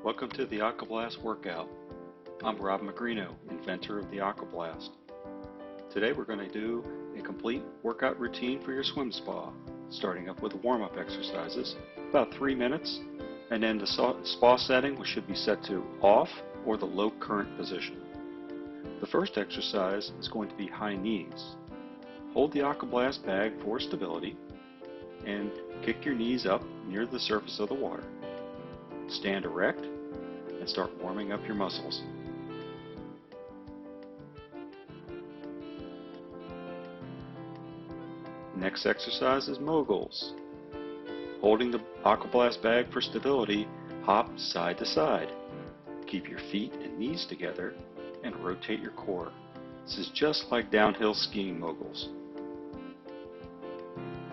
Welcome to the AquaBLAST workout. I'm Rob Magrino, inventor of the AquaBLAST. Today we're going to do a complete workout routine for your swim spa, starting up with warm-up exercises, about 3 minutes, and then the spa setting should be set to off or the low current position. The first exercise is going to be high knees. Hold the AquaBLAST bag for stability and kick your knees up near the surface of the water. Stand erect and start warming up your muscles. Next exercise is Moguls. Holding the AquaBLAST bag for stability, hop side to side. Keep your feet and knees together and rotate your core. This is just like downhill skiing moguls.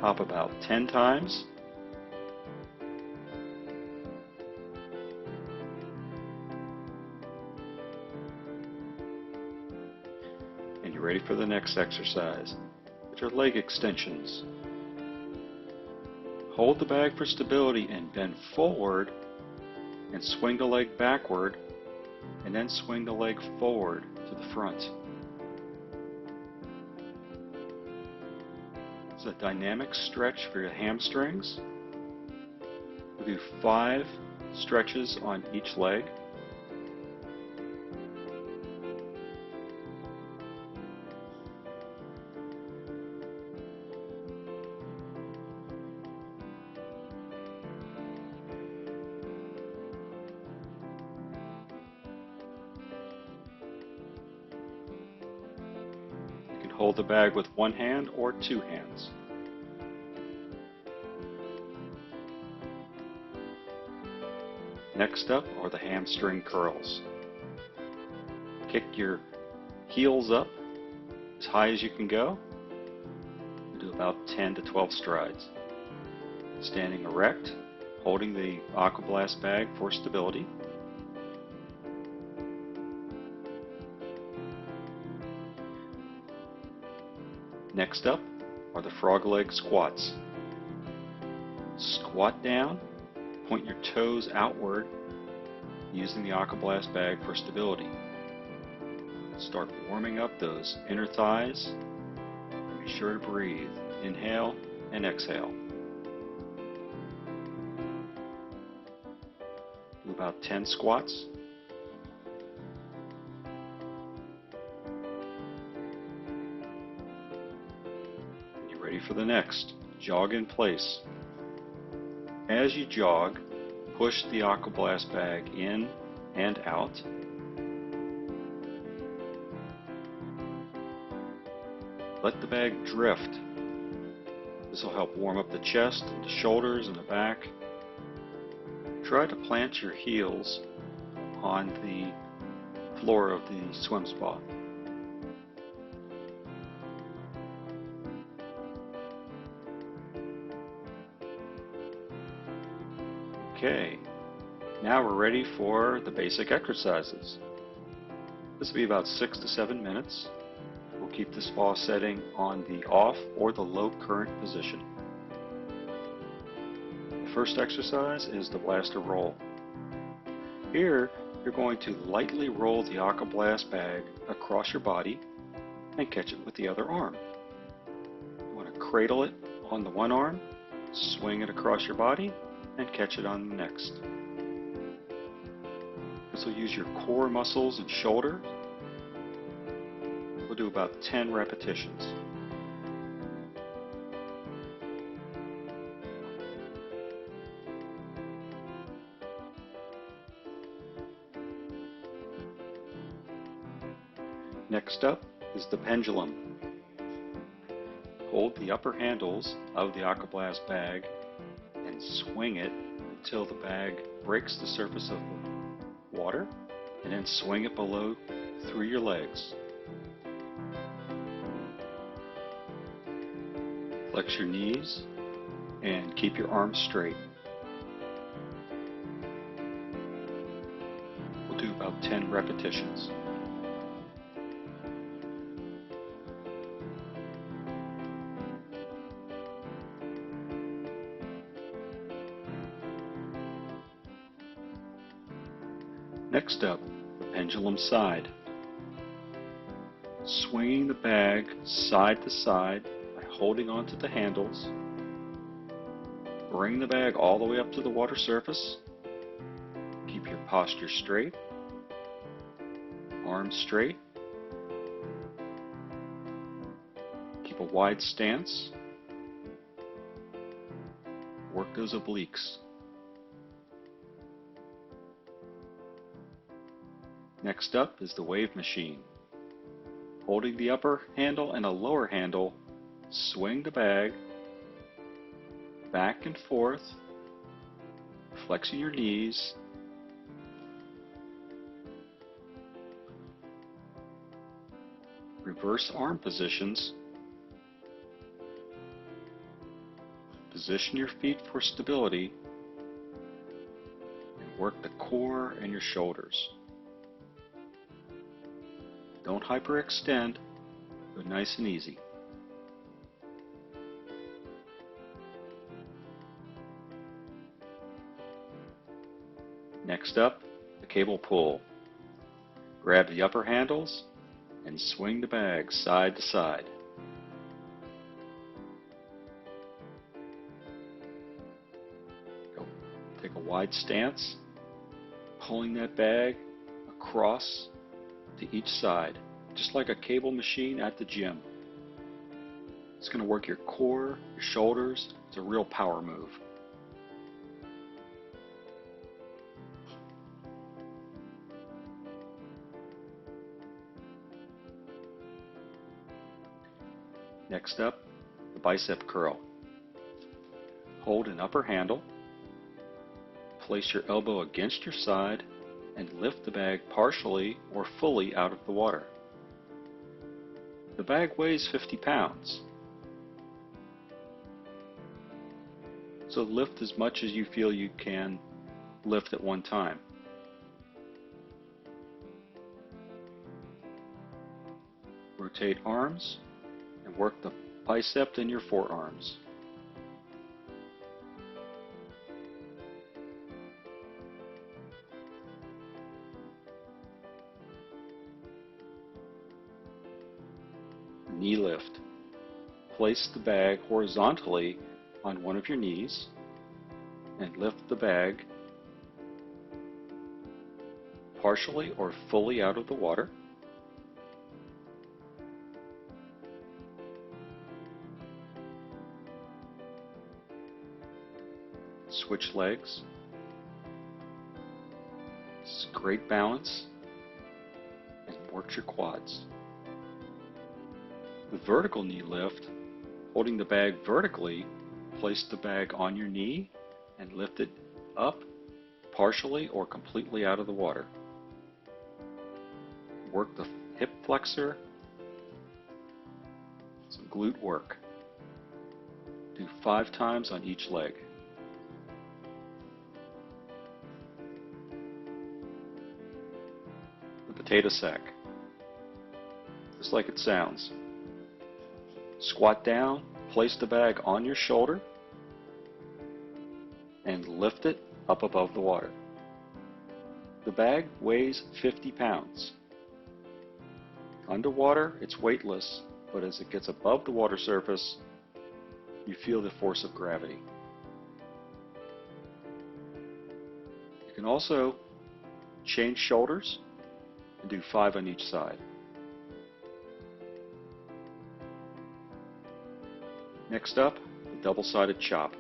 Hop about 10 times. And you're ready for the next exercise, which are leg extensions. Hold the bag for stability and bend forward and swing the leg backward and then swing the leg forward to the front. It's a dynamic stretch for your hamstrings. We'll do 5 stretches on each leg. Hold the bag with one hand or 2 hands. Next up are the hamstring curls. Kick your heels up as high as you can go. Do about 10 to 12 strides. Standing erect, holding the AquaBLAST bag for stability. Next up are the frog leg squats. Squat down, point your toes outward using the AquaBLAST bag for stability. Start warming up those inner thighs. Be sure to breathe. Inhale and exhale. Do about 10 squats. Ready for the next. Jog in place. As you jog, push the AquaBLAST bag in and out. Let the bag drift. This will help warm up the chest and the shoulders and the back. Try to plant your heels on the floor of the swim spa. Okay, now we're ready for the basic exercises. This will be about 6 to 7 minutes. We'll keep the spa setting on the off or the low current position. The first exercise is the blaster roll. Here, you're going to lightly roll the AquaBLAST bag across your body and catch it with the other arm. You want to cradle it on the one arm, swing it across your body, and catch it on the next. This will use your core muscles and shoulder. We'll do about 10 repetitions. Next up is the pendulum. Hold the upper handles of the AquaBLAST bag and swing it until the bag breaks the surface of the water, and then swing it below through your legs. Flex your knees and keep your arms straight. We'll do about 10 repetitions. Next up, the pendulum side. Swinging the bag side to side by holding onto the handles. Bring the bag all the way up to the water surface. Keep your posture straight. Arms straight. Keep a wide stance. Work those obliques. Next up is the wave machine. Holding the upper handle and a lower handle, swing the bag back and forth, flexing your knees. Reverse arm positions. Position your feet for stability and work the core and your shoulders. Don't hyperextend, but nice and easy. Next up, the cable pull. Grab the upper handles and swing the bag side to side. Take a wide stance, pulling that bag across to each side, just like a cable machine at the gym. It's going to work your core, your shoulders. It's a real power move. Next up, the bicep curl. Hold an upper handle. Place your elbow against your side and lift the bag partially or fully out of the water. The bag weighs 50 pounds. So lift as much as you feel you can lift at one time. Rotate arms and work the bicep and your forearms. Knee lift. Place the bag horizontally on one of your knees and lift the bag partially or fully out of the water. Switch legs. It's great balance and work your quads. The vertical knee lift, holding the bag vertically, place the bag on your knee and lift it up partially or completely out of the water. Work the hip flexor, some glute work. Do 5 times on each leg. The potato sack, just like it sounds. Squat down, place the bag on your shoulder, and lift it up above the water. The bag weighs 50 pounds. Underwater, it's weightless, but as it gets above the water surface, you feel the force of gravity. You can also change shoulders and do 5 on each side. Next up, the double-sided chop.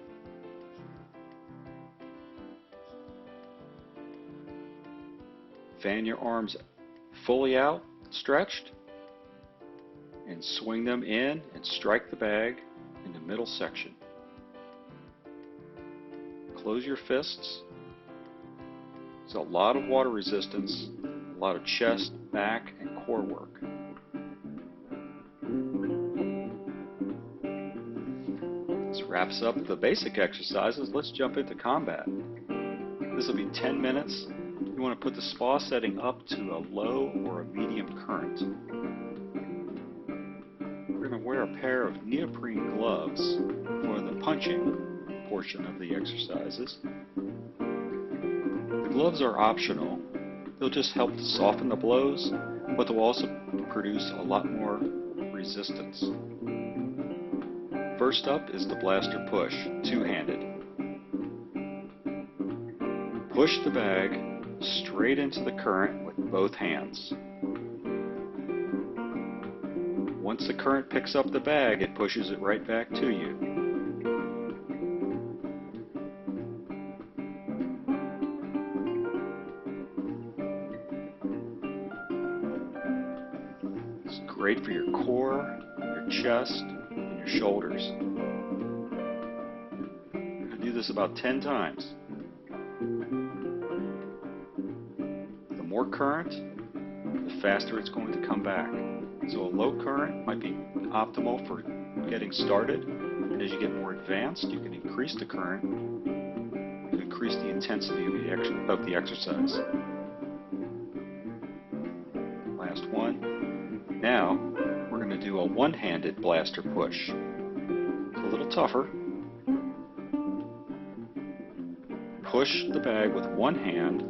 Fan your arms fully out, stretched, and swing them in and strike the bag in the middle section. Close your fists. There's a lot of water resistance, a lot of chest, back, and core work. This wraps up the basic exercises. Let's jump into combat. This will be 10 minutes. You want to put the spa setting up to a low or a medium current. We're going to wear a pair of neoprene gloves for the punching portion of the exercises. The gloves are optional. They'll just help to soften the blows, but they'll also produce a lot more resistance. First up is the blaster push, two-handed. Push the bag straight into the current with both hands. Once the current picks up the bag, it pushes it right back to you. It's great for your core, your chest, and your shoulders. You're going to do this about 10 times. The more current, the faster it's going to come back. So a low current might be optimal for getting started, and as you get more advanced, you can increase the current to increase the intensity of the exercise. Last one. Now, we're going to do a one-handed blaster push. It's a little tougher. Push the bag with one hand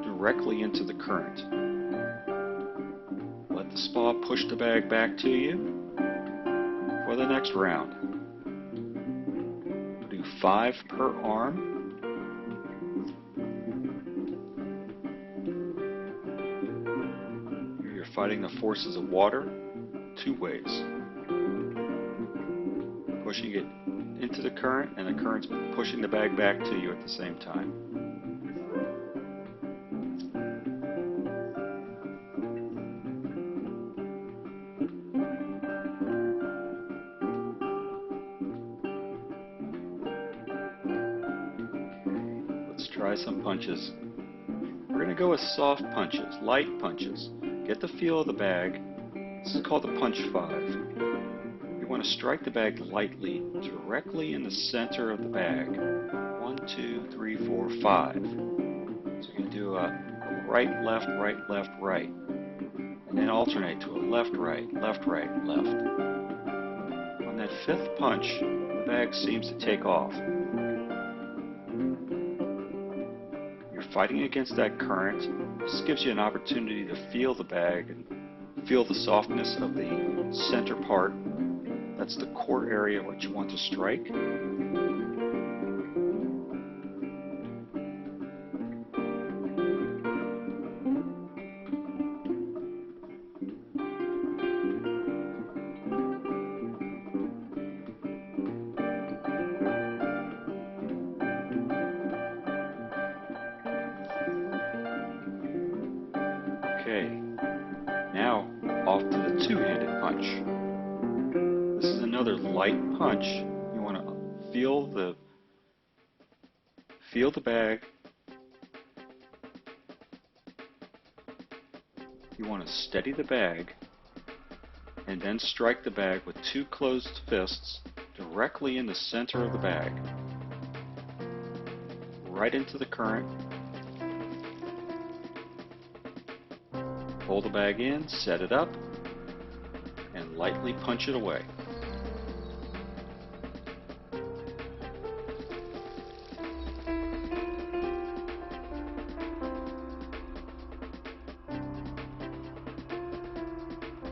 directly into the current. Let the spa push the bag back to you for the next round. We'll do 5 per arm. Here you're fighting the forces of water 2 ways. Pushing it into the current, and the current's pushing the bag back to you at the same time. Try some punches. We're going to go with soft punches, light punches. Get the feel of the bag. This is called the punch 5. You want to strike the bag lightly, directly in the center of the bag. 1, 2, 3, 4, 5. So you're going to do a right, left, right, left, right. And then alternate to a left, right, left, right, left. On that 5th punch, the bag seems to take off. Fighting against that current. This gives you an opportunity to feel the bag and feel the softness of the center part. That's the core area what you want to strike. Okay, now off to the two-handed punch. This is another light punch. You want to feel the bag. You want to steady the bag and then strike the bag with 2 closed fists directly in the center of the bag. Right into the current. Pull the bag in, set it up, and lightly punch it away.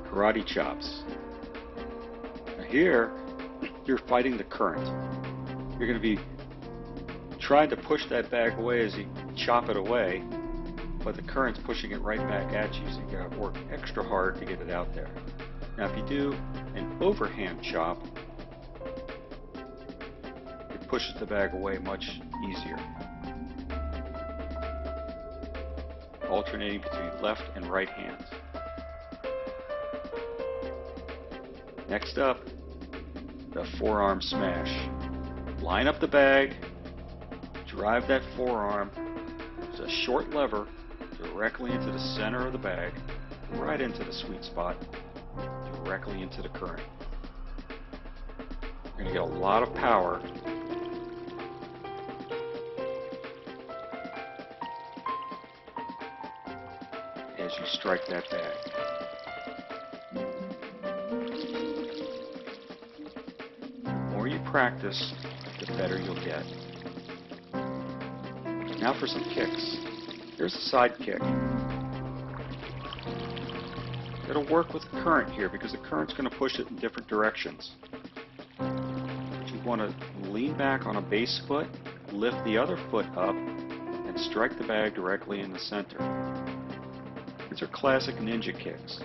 Karate chops. Now here, you're fighting the current. You're going to be trying to push that bag away as you chop it away, but the current's pushing it right back at you, so you got to work extra hard to get it out there. Now if you do an overhand chop, it pushes the bag away much easier. Alternating between left and right hands. Next up, the forearm smash. Line up the bag, drive that forearm. It's a short lever directly into the center of the bag, right into the sweet spot, directly into the current. You're going to get a lot of power as you strike that bag. The more you practice, the better you'll get. Now for some kicks. Here's a side kick. It'll work with current here because the current's going to push it in different directions. But you want to lean back on a base foot, lift the other foot up, and strike the bag directly in the center. These are classic ninja kicks.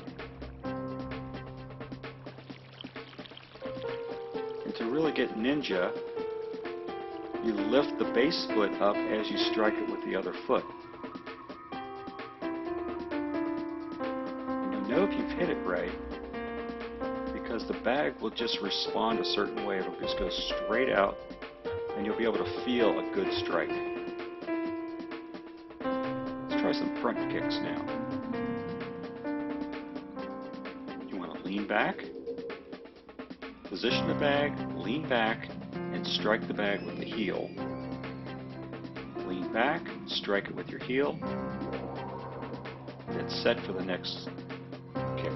And to really get ninja, you lift the base foot up as you strike it with the other foot. And you know if you've hit it right because the bag will just respond a certain way. It'll just go straight out and you'll be able to feel a good strike. Let's try some front kicks now. You want to lean back, position the bag, lean back, and strike the bag with the heel. Lean back, strike it with your heel, and set for the next kick.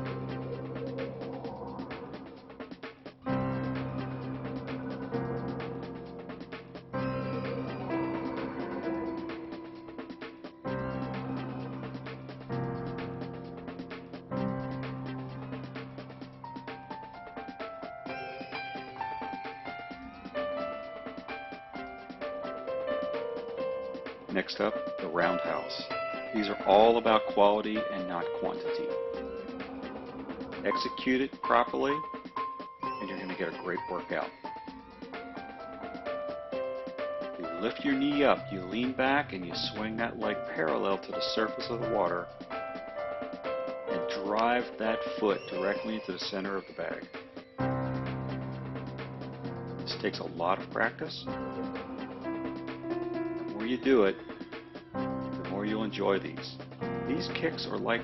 Next up, the Roundhouse. These are all about quality and not quantity. Execute it properly, and you're going to get a great workout. You lift your knee up, you lean back, and you swing that leg parallel to the surface of the water, and drive that foot directly into the center of the bag. This takes a lot of practice. The more you do it, the more you'll enjoy these. These kicks are like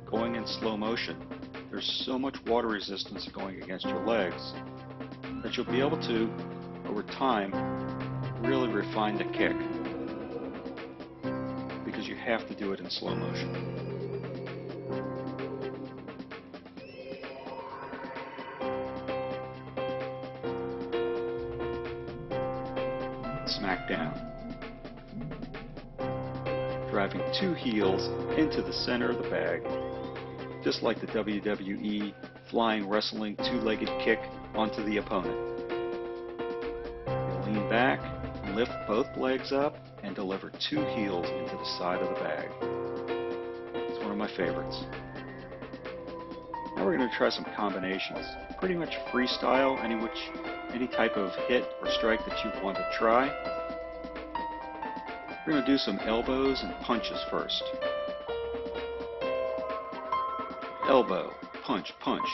going in slow motion. There's so much water resistance going against your legs that you'll be able to, over time, really refine the kick because you have to do it in slow motion. Smackdown. Driving two heels into the center of the bag, just like the WWE flying wrestling two-legged kick onto the opponent. You lean back, lift both legs up, and deliver two heels into the side of the bag. It's one of my favorites. Now we're going to try some combinations. Pretty much freestyle, any type of hit or strike that you want to try. We're going to do some elbows and punches first. Elbow, punch, punch.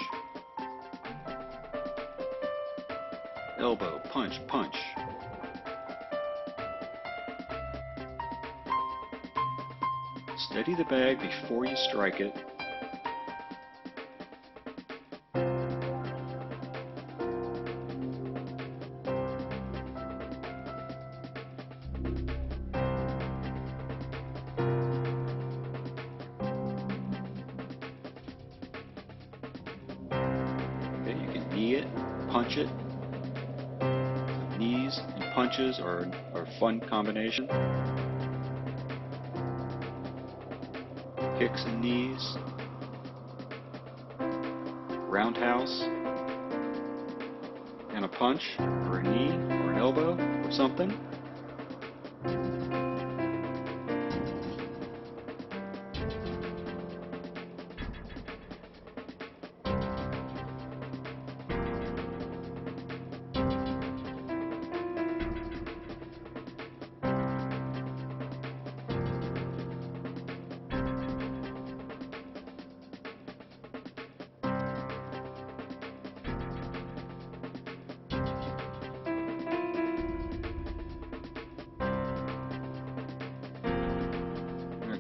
Elbow, punch, punch. Steady the bag before you strike it. Knee it, punch it. Knees and punches are a fun combination. Kicks and knees. Roundhouse. And a punch, or a knee, or an elbow, or something.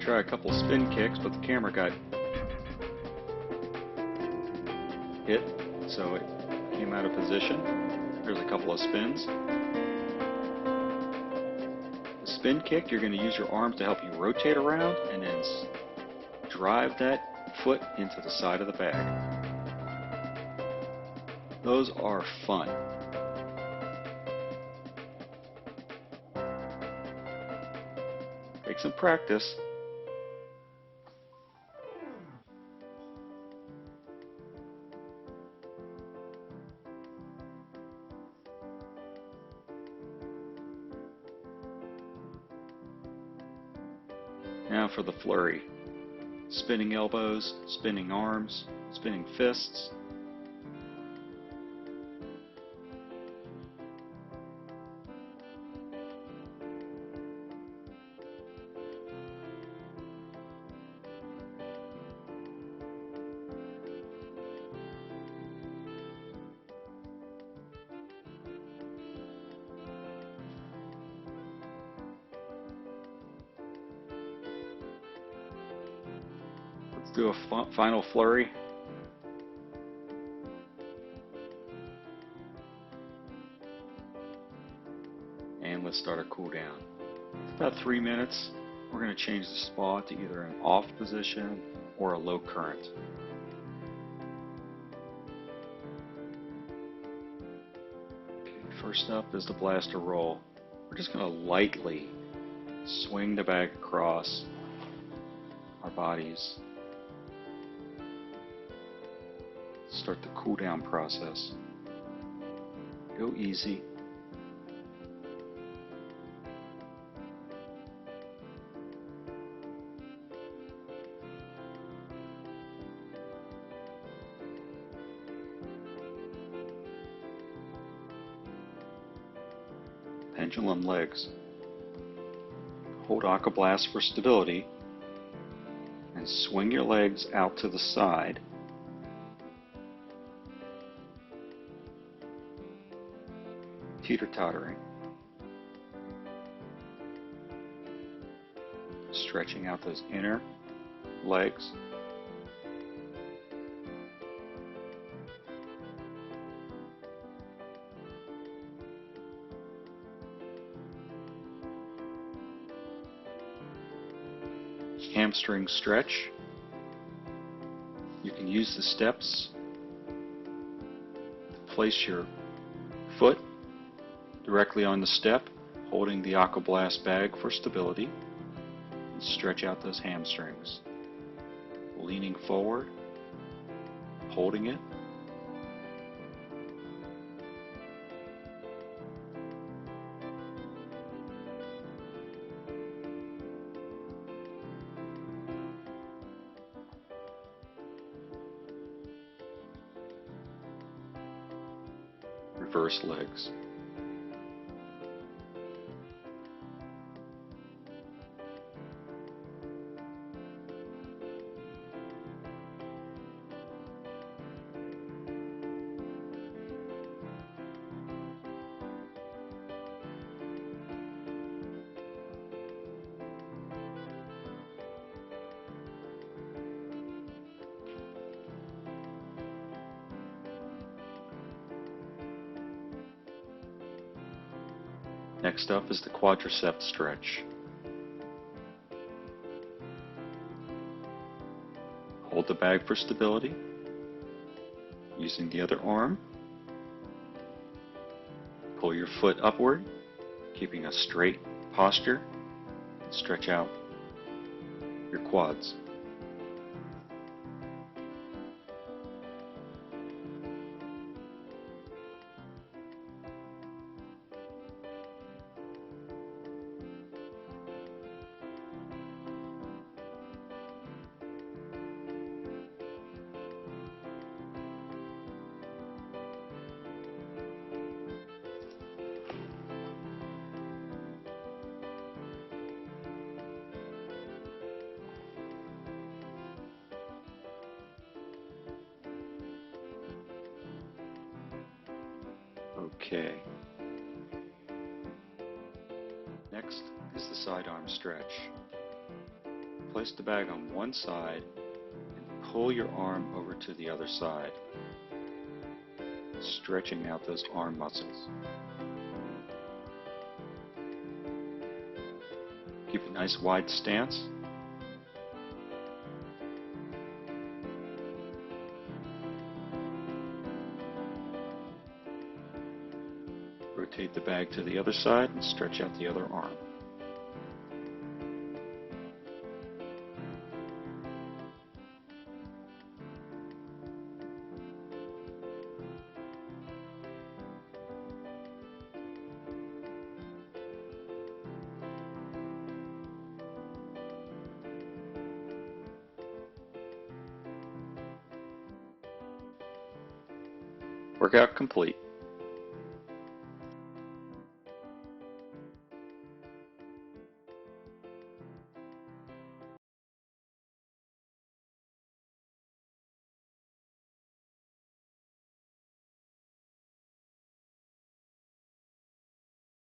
Try a couple spin kicks, but the camera got hit, so it came out of position. There's a couple of spins. The spin kick, you're going to use your arms to help you rotate around and then drive that foot into the side of the bag. Those are fun. Take some practice. Now for the flurry. Spinning elbows, spinning arms, spinning fists. Let's do a final flurry. And let's start our cool down. About 3 minutes. We're going to change the spa to either an off position or a low current. Okay, first up is the blaster roll. We're just going to lightly swing the bag across our bodies. Start the cool down process. Go easy. Pendulum legs. Hold AquaBLAST for stability and swing your legs out to the side. Teeter-tottering. Stretching out those inner legs. Hamstring stretch. You can use the steps to place your foot directly on the step, holding the AquaBLAST bag for stability, and stretch out those hamstrings. Leaning forward, holding it. Reverse legs. Next up is the quadricep stretch. Hold the bag for stability, using the other arm. Pull your foot upward, keeping a straight posture, and stretch out your quads. Okay. Next is the sidearm stretch. Place the bag on one side and pull your arm over to the other side, stretching out those arm muscles. Keep a nice wide stance. Rotate the bag to the other side and stretch out the other arm. Workout complete.